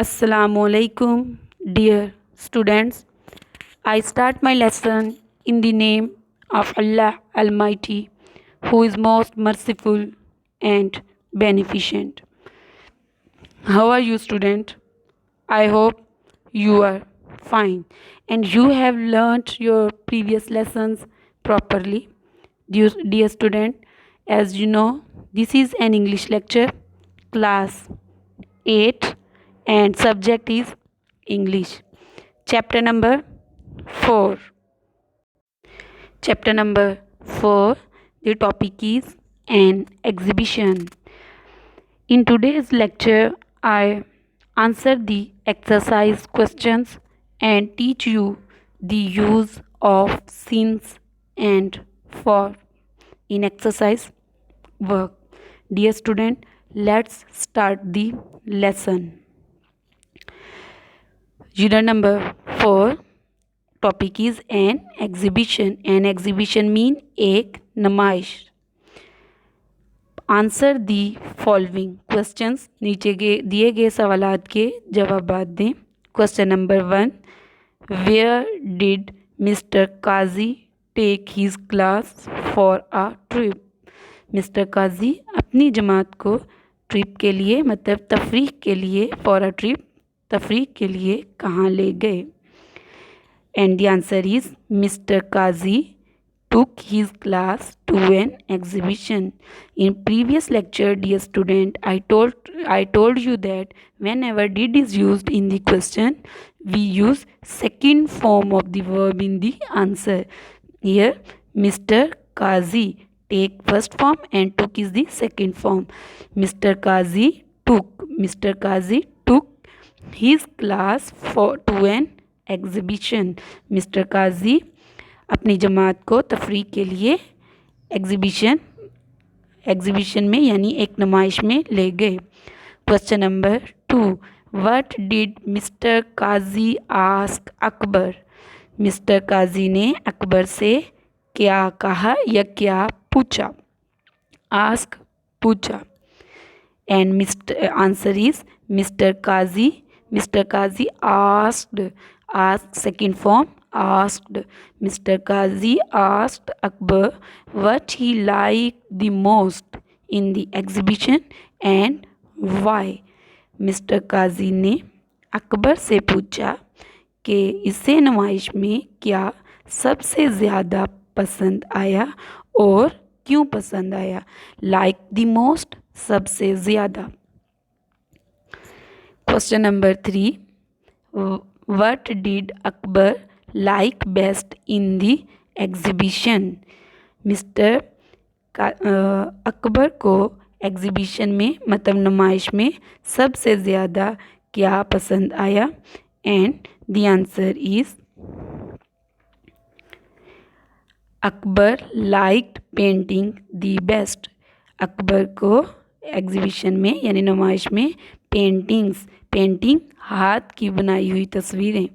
Assalamualaikum, dear students. I start my lesson in the name of Allah Almighty, who is most merciful and beneficent. How are you, student? I hope you are fine and you have learnt your previous lessons properly. Dear student, as you know, this is an English lecture, class 8, and subject is English. Chapter number 4. Chapter number 4, the topic is an exhibition. In today's lecture, I answer the exercise questions and teach you the use of since and for in exercise work. Dear student, let's start the lesson. Unit number 4, topic is an exhibition. An exhibition mean एक नुमाइश. Answer the following questions. नीचे के दिए गए सवालात के जवाब दें. Question number 1, where did mister Qazi take his class for a trip. Mister Qazi अपनी जमात को ट्रिप के लिए मतलब तफरीह के लिए फॉर अ ट्रिप तफरीह के लिए कहाँ ले गए. And the answer is mister Kazi took his class to an exhibition. In previous lecture, dear student, I told you that whenever did is used in the question, we use second form of the verb in the answer. Here, Mr. Kazi take first form and took is the second form. Mr. Kazi took his class to an exhibition. Mr. Kazi अपनी जमात को तफरीह के लिए exhibition में यानी एक नुमाइश में ले गए. Question number 2, what did mister Qazi ask Akbar. Mister Qazi ने अकबर से क्या कहा या क्या पूछा. आस्क पूछा. And mister answer is mister Kazi asked second form asked. Mr. Kazi asked Akbar what he liked the most in the exhibition and why. Mr. Kazi ने अकबर से पूछा कि इसे नुमाइश में क्या सबसे ज़्यादा पसंद आया और क्यों पसंद आया. लाइक द मोस्ट सबसे ज़्यादा. Question number 3, what did Akbar like best in the exhibition. Mister Akbar को एग्ज़िबिशन में मतलब नुमाइश में सबसे ज़्यादा क्या पसंद आया. And the answer is Akbar liked painting the best. Akbar को एग्ज़िबिशन में यानी नुमाइश में पेंटिंग हाथ की बनाई हुई तस्वीरें.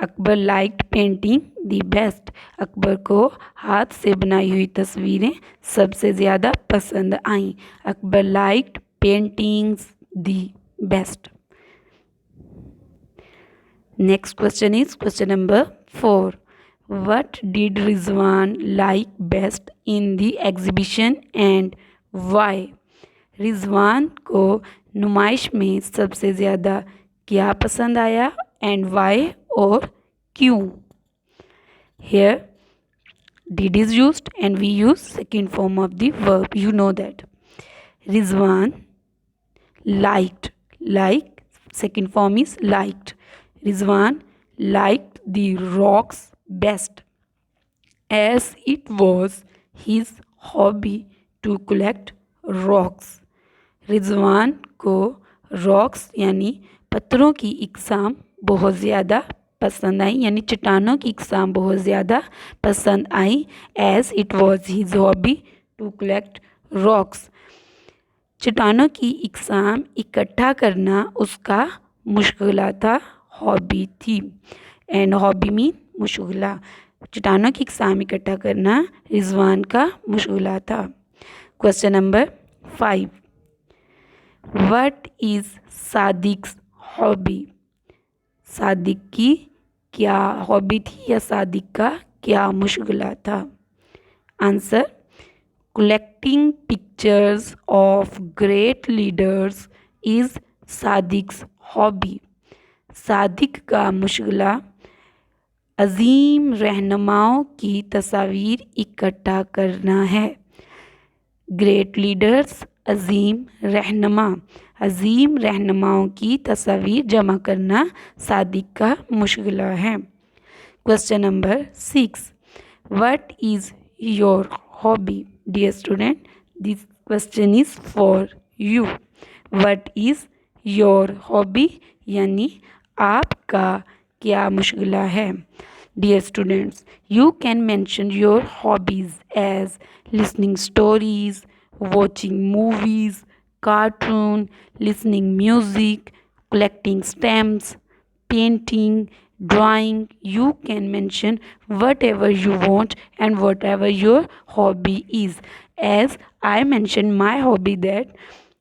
Akbar liked painting the best. Akbar को हाथ से बनाई हुई तस्वीरें सबसे ज़्यादा पसंद आईं. Akbar liked paintings the best. Next question is question number 4, what did Rizwan like best in the exhibition and why. Rizwan को नुमाइश में सबसे ज़्यादा क्या पसंद आया एंड वाई और क्यों. Here did is used and we use second form of the verb. You know that. Rizwan liked. Second form is liked. Rizwan liked the rocks best as it was his hobby to collect rocks. Rizwan को rocks यानी पत्थरों की इकसाम बहुत ज़्यादा पसंद आई यानी चट्टानों की इकसाम बहुत ज़्यादा पसंद आई. As it was his hobby to collect rocks. चट्टानों की इकसाम इकट्ठा करना उसका मुश्किला था, हॉबी थी. एंड हॉबी मीन मुश्किला. चट्टानों की इकसाम इकट्ठा करना रिजवान का मुश्किला था. Question number 5, what is Sadiq's hobby? Sadiq की क्या हॉबी थी या सादिक का क्या मुशगला था? Answer, collecting pictures of great leaders is Sadiq's hobby. Sadiq का मुशगला अजीम रहनुमाओं की तस्वीर इकट्ठा करना है। ग्रेट लीडर्स अजीम रहनुमाओं की तस्वीर जमा करना सादिक का मुशगला है। Question number 6, what is your hobby? Dear student, this question is for you. What is your hobby यानी आपका क्या मुशगला है? Dear students, you can mention your hobbies as listening stories, watching movies, cartoon, listening music, collecting stamps, painting, drawing. You can mention whatever you want and whatever your hobby is. As I mentioned my hobby that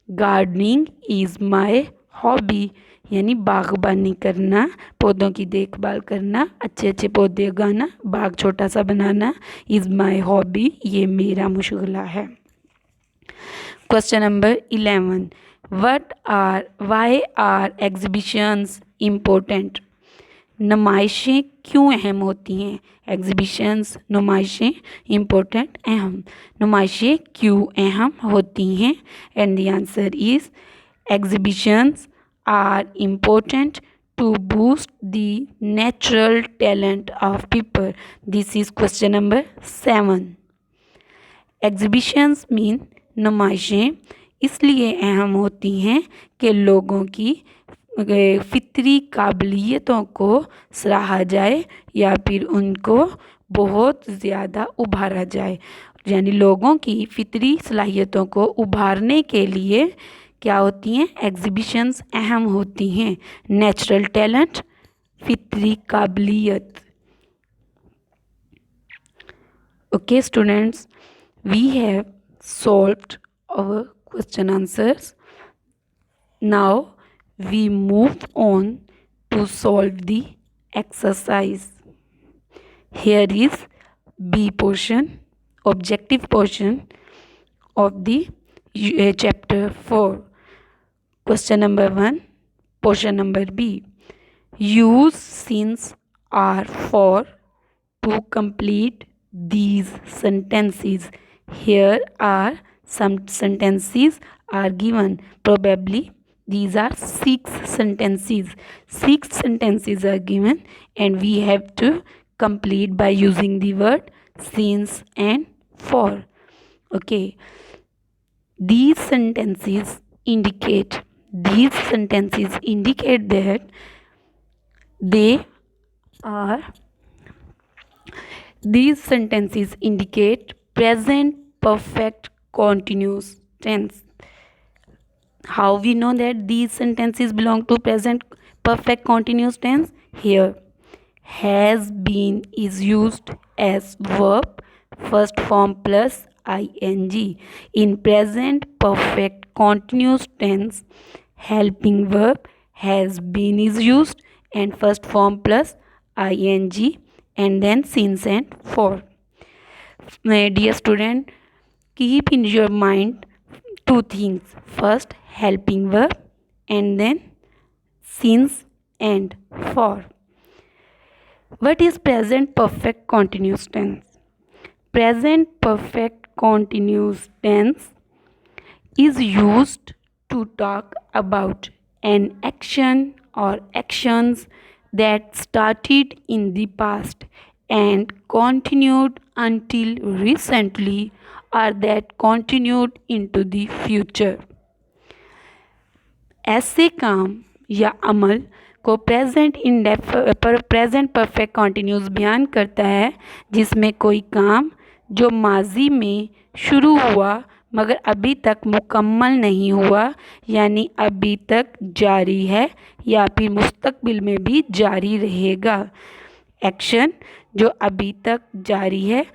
gardening is my hobby यानी बागबानी करना, पौधों की देखभाल करना, अच्छे अच्छे पौधे उगाना, बाग छोटा सा बनाना इज़ माई हॉबी, ये मेरा मुशगला है। Question number 11, why are exhibitions important? नुमाइशें क्यों अहम होती हैं? एग्जिबिशंस नुमाइशें इम्पोर्टेंट अहम, नुमाइशें क्यों अहम होती हैं? And the answer is exhibitions are important to boost the natural talent of people. This is question number 7. Exhibitions mean नुमाइशें इसलिए अहम होती हैं कि लोगों की फितरी काबिलियतों को सराहा जाए या फिर उनको बहुत ज़्यादा उभारा जाए, यानी लोगों की फितरी सलाहियतों को उभारने के लिए क्या होती हैं? एग्जिबिशंस अहम होती हैं। नेचुरल टैलेंट, फितरी काबिलियत। Okay students, we have solved our question answers. Now we move on to solve the exercise. Here is B portion, objective portion of the chapter 4. Question number 1, portion number B. Use since are for to complete these sentences. Here are some sentences are given. Probably these are 6 sentences. 6 sentences are given and we have to complete by using the word since and for. Okay. These sentences indicate that these sentences indicate present perfect continuous tense. How we know that these sentences belong to present perfect continuous tense? Here, has been is used as verb first form plus ing. In present perfect continuous tense, helping verb has been is used and first form plus ing and then since and for. My dear student, keep in your mind two things. First, helping verb and then since and for. What is present perfect continuous tense? Present perfect continuous tense is used to talk about an action or actions that started in the past and continued until recently or that continued into the future. ऐसे काम या अमल को present perfect continuous बयान करता है जिसमें कोई काम जो माजी में शुरू हुआ मगर अभी तक मुकम्मल नहीं हुआ, यानी अभी तक जारी है या फिर मुस्तकबिल में भी जारी रहेगा। एक्शन जो अभी तक जारी है,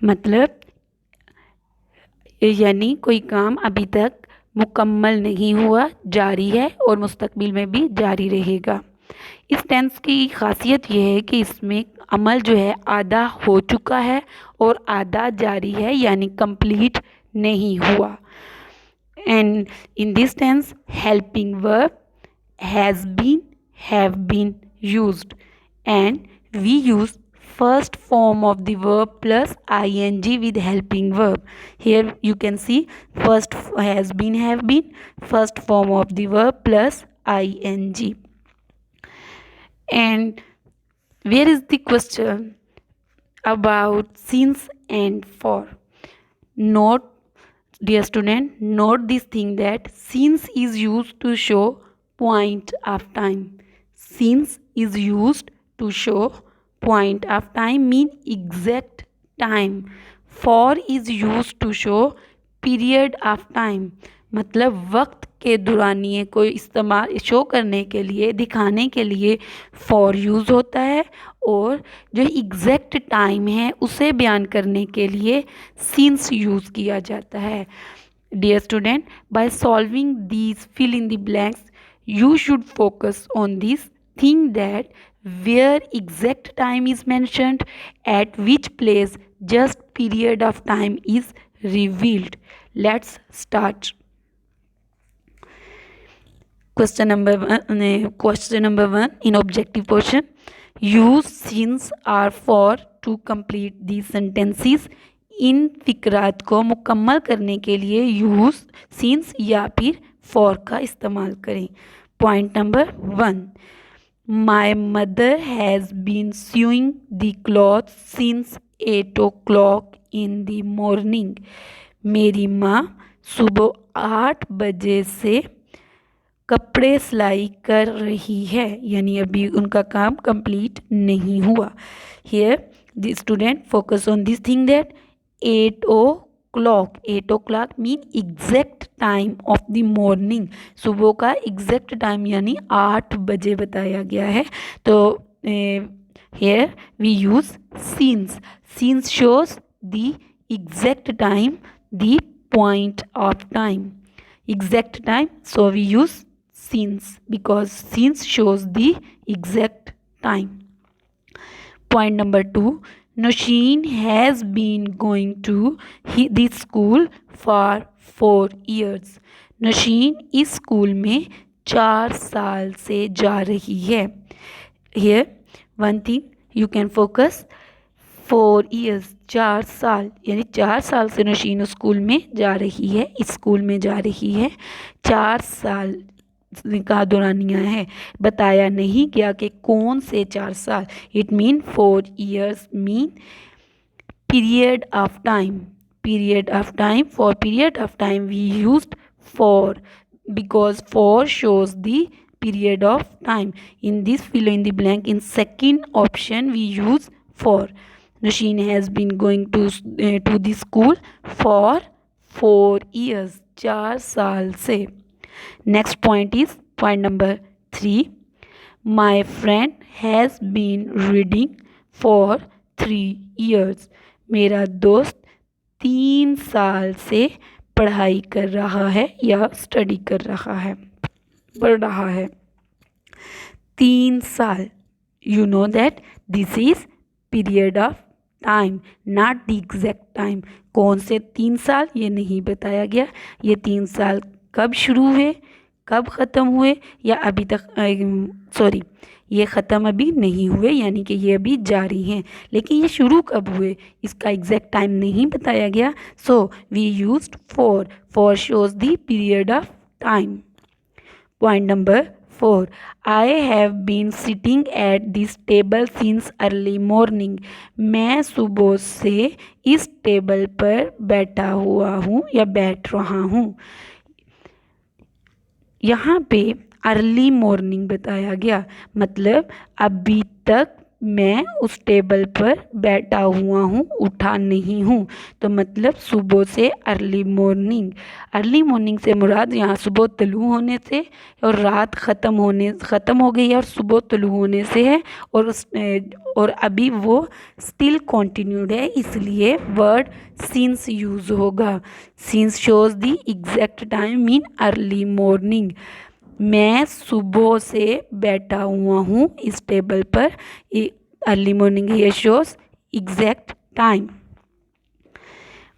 मतलब यानी कोई काम अभी तक मुकम्मल नहीं हुआ, जारी है और मुस्तकबिल में भी जारी रहेगा। इस टेंस की खासियत यह है कि इसमें अमल जो है आधा हो चुका है और आधा जारी है, यानी कंप्लीट नहीं हुआ। And in this tense helping verb has been, have been used, and we use first form of the verb plus ing with helping verb. Here you can see first has been, have been, first form of the verb plus ing. And where is the question about since and for? Note, dear student, note this thing that since is used to show point of time. Since is used to show point of time, mean exact time. For is used to show period of time, मतलब वक्त के दौरानिए को इस्तेमाल show करने के लिए, दिखाने के लिए फॉर यूज़ होता है, और जो एग्जैक्ट टाइम है उसे बयान करने के लिए सिंस यूज़ किया जाता है। Dear student, by solving these fill in the blanks you should focus on this thing that where exact time is mentioned, at which place just period of time is revealed. Let's start. Question number one in objective portion. Use since or for to complete these sentences. इन फिक्रात को मुकम्मल करने के लिए use since या फिर for का इस्तेमाल करें। Point number 1, my mother has been sewing the cloth since 8 o'clock in the morning. मेरी माँ सुबह 8 बजे से कपड़े सिलाई कर रही है, यानी अभी उनका काम कंप्लीट नहीं हुआ। Here the student focus on this thing that 8 o'clock mean exact time of the morning. सुबह का एग्जैक्ट टाइम यानी 8 बजे बताया गया है। तो here we use since. Since shows the exact time, the point of time, exact time, so we use since because since shows the exact time. Point number 2, Nosheen has been going to this school for 4 years. Nausheen इस school में 4 साल से जा रही है। Here one thing you can focus, 4 years 4 साल, यानी 4 साल से नौशीन उस स्कूल में जा रही है, इस स्कूल में जा रही है। 4 साल का दौरानिया है, बताया नहीं गया कि कौन से 4 साल। It mean 4 years mean period of time. Period of time, for period of time we used for because for shows the period of time. In this fill in the blank, in second option we use for. Nosheen has been going to the school for 4 years, 4 साल से। Next point is point number 3. My friend has been reading for 3 years. मेरा दोस्त 3 साल से पढ़ाई कर रहा है या स्टडी कर रहा है, पढ़ रहा है। 3 साल, you know that this is period of time, not the exact time. कौन से 3 साल ये नहीं बताया गया। ये 3 साल कब शुरू हुए, कब ख़त्म हुए, या अभी तक ये ख़त्म अभी नहीं हुए, यानी कि ये अभी जारी हैं। लेकिन ये शुरू कब हुए इसका एग्जैक्ट टाइम नहीं बताया गया। So we used for. For shows the period of time. Point number 4, I have been sitting at this table since early morning. मैं सुबह से इस टेबल पर बैठा हुआ हूँ या बैठ रहा हूँ। यहाँ पे अर्ली मॉर्निंग बताया गया, मतलब अभी तक मैं उस टेबल पर बैठा हुआ हूँ, उठा नहीं हूँ। तो मतलब सुबह से अर्ली मॉर्निंग से मुराद यहाँ सुबह तलू होने से और रात ख़त्म हो गई है और सुबह तलू होने से है। और अभी वो स्टिल कंटिन्यूड है, इसलिए वर्ड सिंस यूज़ होगा। Since shows the exact time in early morning. मैं सुबह से बैठा हुआ हूँ इस टेबल पर। Early morning here shows exact time.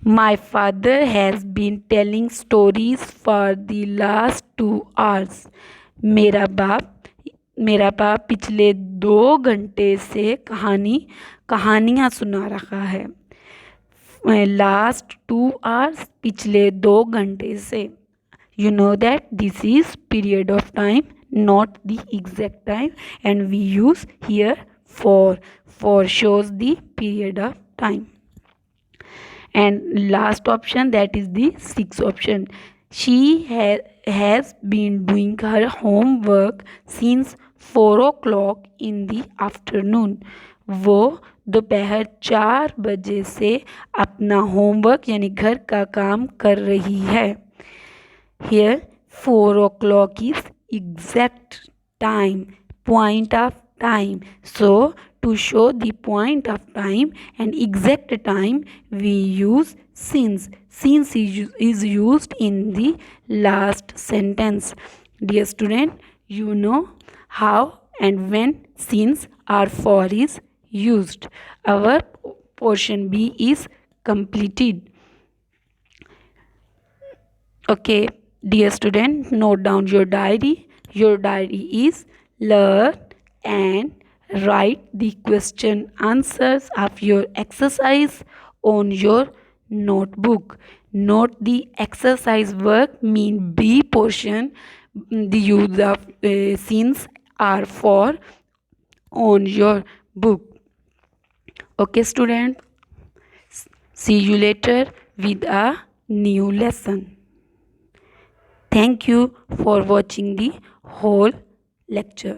My father has been telling stories for the last 2 hours। मेरा बाप पिछले 2 घंटे से कहानियाँ सुना रहा है। लास्ट 2 hours पिछले 2 घंटे से। You know that this is period of time, not the exact time, and we use here for. For shows the period of time. And last option, that is the 6th option. She has been doing her homework since 4 o'clock in the afternoon. वो दोपहर 4 बजे से अपना homework यानी घर का काम कर रही है। Here 4 o'clock is exact time, point of time. So to show the point of time and exact time, we use since. Since is used in the last sentence. Dear student, you know how and when since or for is used. Our portion B is completed. Okay, dear student, note down your diary. Your diary is learn and write the question answers of your exercise on your notebook. Note the exercise work mean B portion, the use of since or for on your book. Okay, student, see you later with a new lesson. Thank you for watching the whole lecture.